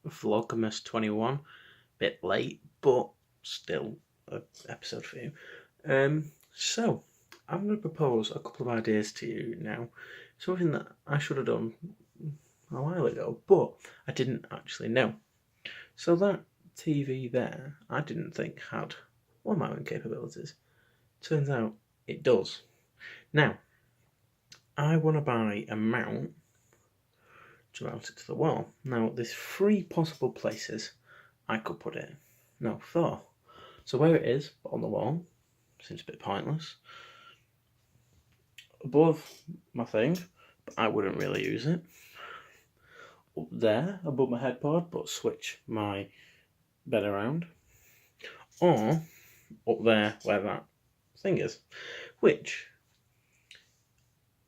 Vlogmas 21. Bit late, but still an episode for you. So, I'm going to propose a couple of ideas to you now. Something that I should have done a while ago, but I didn't actually know. So that TV there, I didn't think had wall mounting capabilities. Turns out it does. Now, I want to buy a mount to mount it to the wall. Now, there's 3 possible places I could put it. No, 4. So where it is, on the wall, seems a bit pointless. Above my thing, but I wouldn't really use it. Up there, above my headboard, but switch my bed around. Or up there where that thing is, which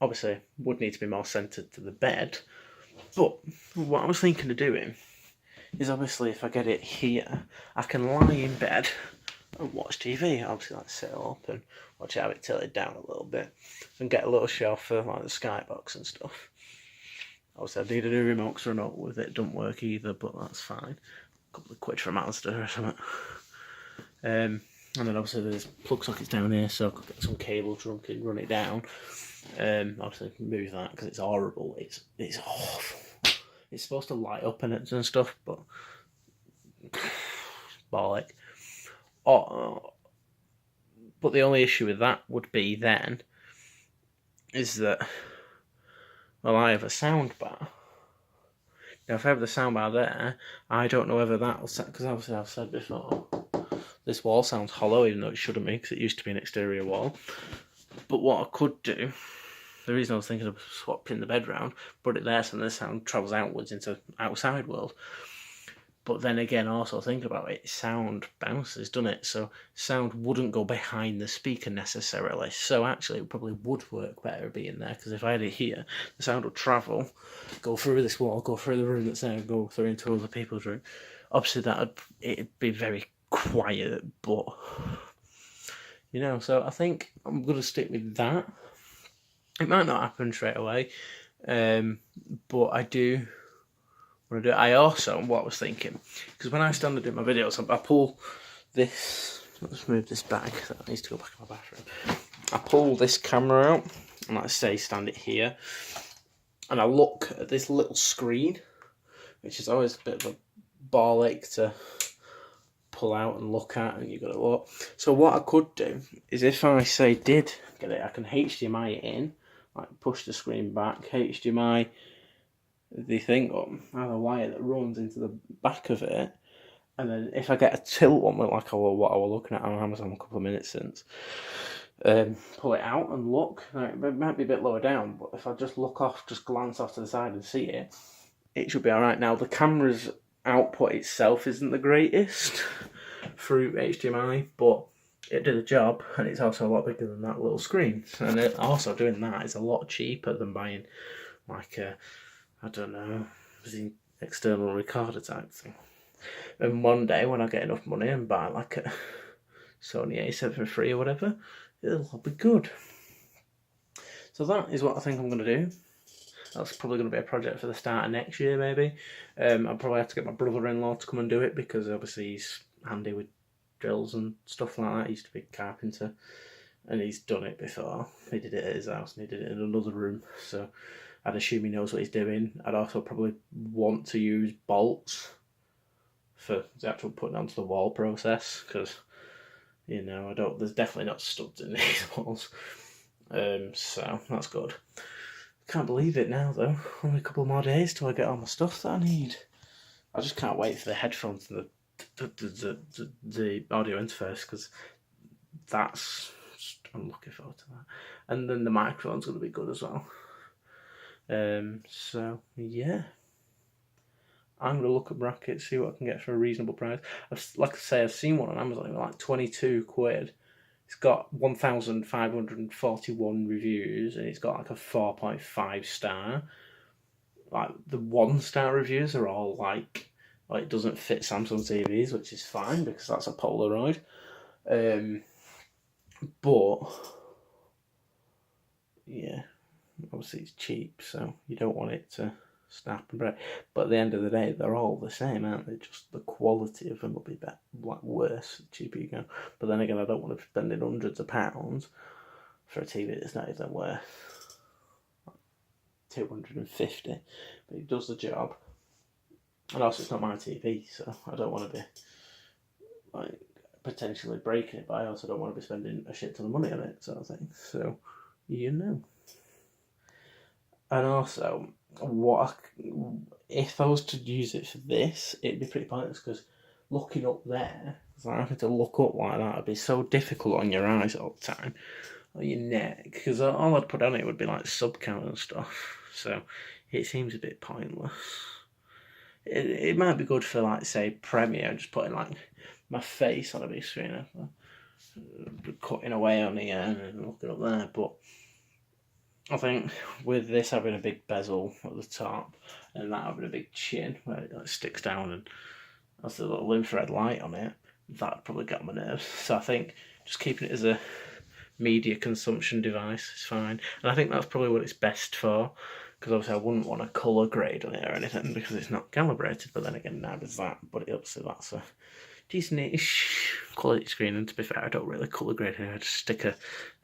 obviously would need to be more centred to the bed. But what I was thinking of doing is obviously if I get it here, I can lie in bed and watch TV. Obviously, like sit up and watch it, have it tilted down a little bit, and get a little shelf for like the skybox and stuff. Obviously, I need a new remote because remote with it don't work either, but that's fine. A couple of quid from Asda or something. And then obviously there's plug sockets down here, so I could get some cable trunk and run it down. Obviously move that because it's horrible. It's awful. It's supposed to light up in it and stuff, but bollock. But the only issue with that would be then is that, well, I have a sound bar. Now, if I have the sound bar there, I don't know whether that'll set, because obviously I've said before, this wall sounds hollow, even though it shouldn't be, because it used to be an exterior wall. But what I could do, the reason I was thinking of swapping the bed round, put it there so the sound travels outwards into outside world. But then again, also think about it, sound bounces, doesn't it? So sound wouldn't go behind the speaker necessarily. So actually it probably would work better being there, because if I had it here, the sound would travel, go through this wall, go through the room that's there, go through into other people's room. Obviously it'd be very quiet, but so I think I'm going to stick with that. It might not happen straight away, but I do want to do it. I also, what I was thinking, because when I stand and do my videos, I pull this, let's move this back, that needs to go back in my bathroom. I pull this camera out, and let's say stand it here, and I look at this little screen, which is always a bit of a ball ache to pull out and look at, and you've got to look. So what I could do is, if I say did get it, I can HDMI it in, like push the screen back, HDMI the thing up, I have a wire that runs into the back of it, and then if I get a tilt one, like what I was looking at on Amazon a couple of minutes since, pull it out and look. It might be a bit lower down, but if I just look off, just glance off to the side and see it, it should be alright. Now, the camera's output itself isn't the greatest through HDMI, but it did the job, and it's also a lot bigger than that little screen. And also doing that is a lot cheaper than buying like a, I don't know, external recorder type thing. And one day when I get enough money and buy like a Sony A7 III or whatever, it'll be good. So that is what I think I'm going to do. That's probably going to be a project for the start of next year, maybe. I'll probably have to get my brother-in-law to come and do it, because obviously he's handy with drills and stuff like that. He used to be a carpenter, and he's done it before. He did it at his house, and he did it in another room, so I'd assume he knows what he's doing. I'd also probably want to use bolts for the actual putting onto the wall process, because there's definitely not studs in these walls. So that's good. Can't believe it now, though. Only a couple more days till I get all my stuff that I need. I just can't wait for the headphones and the audio interface, because I'm looking forward to that. And then the microphone's going to be good as well. So yeah, I'm going to look at brackets, see what I can get for a reasonable price. Like I say, I've seen one on Amazon, like 22 quid. It's got 1,541 reviews, and it's got like a 4.5 star. Like the 1-star reviews are all like it doesn't fit Samsung TVs, which is fine because that's a Polaroid. But yeah, obviously it's cheap, so you don't want it to snap and break. But at the end of the day, they're all the same, aren't they? Just the quality of them will be better, like worse the cheaper you go. But then again, I don't want to be spending hundreds of pounds for a TV that's not even worth 250, but it does the job. And also, it's not my TV, so I don't want to be like potentially breaking it, but I also don't want to be spending a shit ton of money on it, sort of thing. So, you know. And also, if I was to use it for this, it'd be pretty pointless because looking up there, like having to look up like that would be so difficult on your eyes all the time, or your neck, because all I'd put on it would be like sub count and stuff. So it seems a bit pointless. It might be good for, like, say, Premiere, just putting like my face on a big screen, cutting away on here and looking up there, but I think with this having a big bezel at the top and that having a big chin where it like sticks down and has a little infrared light on it, that probably got my nerves. So I think just keeping it as a media consumption device is fine. And I think that's probably what it's best for, because obviously I wouldn't want a colour grade on it or anything because it's not calibrated, but then again, neither is that. But obviously that's a decent-ish quality screen, and to be fair, I don't really colour grade it. I just stick a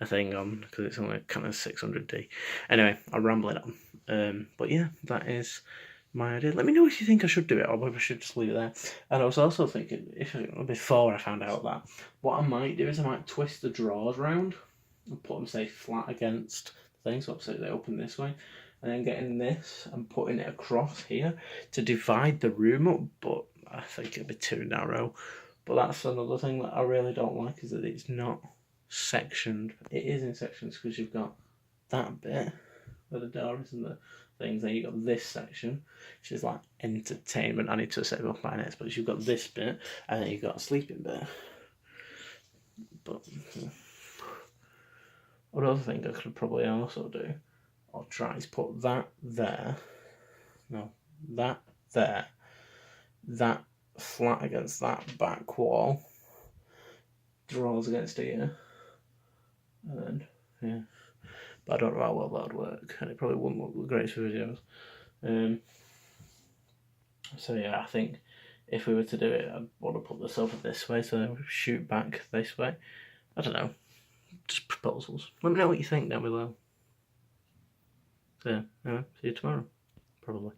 thing on because it's only kind of 600D. Anyway, I'm rambling on. But yeah, that is my idea. Let me know if you think I should do it, or maybe I should just leave it there. And I was also thinking, before I found out that, what I might do is I might twist the drawers round and put them, say, flat against the thing, so obviously they open this way, and then getting this and putting it across here to divide the room up, but I think it'd be too narrow. But that's another thing that I really don't like, is that it's not sectioned. It is in sections because you've got that bit where the door is and the things, then you've got this section, which is like entertainment. I need to set it up by next, but you've got this bit, and then you've got a sleeping bit. But another thing I could probably also do, or try, is put that there, no, that there, that flat against that back wall, drawers against here, and then, yeah. But I don't know how well that would work, and it probably wouldn't look great for videos. So yeah, I think if we were to do it, I'd want to put the sofa this way, so then we shoot back this way. I don't know, just proposals. Let me know what you think down below. So, anyway, see you tomorrow, probably.